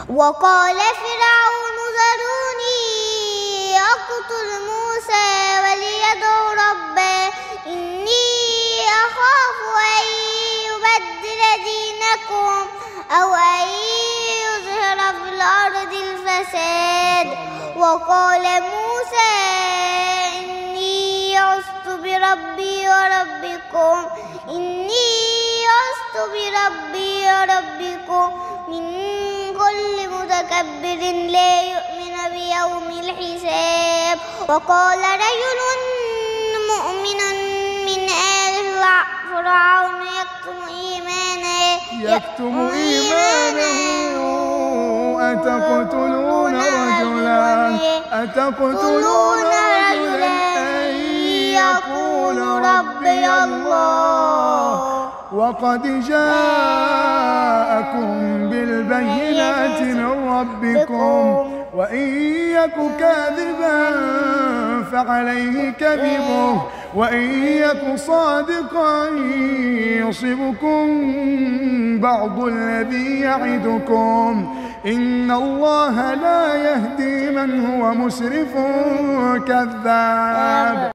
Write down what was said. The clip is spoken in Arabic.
وقال فرعون ذروني أقتل موسى وليدع ربه إني أخاف أن يبدل دينكم أو أن يظهر في الأرض الفساد. وقال موسى إني عصت بربي وربكم من كل متكبر لا يؤمن بيوم الحساب. وقال رجل مؤمن من آل فرعون يكتم إيمانه أتقتلون رجلا أن يقول ربي الله وقد جاءكم بالبينات من ربكم وإن يك كاذبا فعليه كذبه وإن يك صادقا يصبكم بعض الذي يعدكم إن الله لا يهدي من هو مسرف كذاب.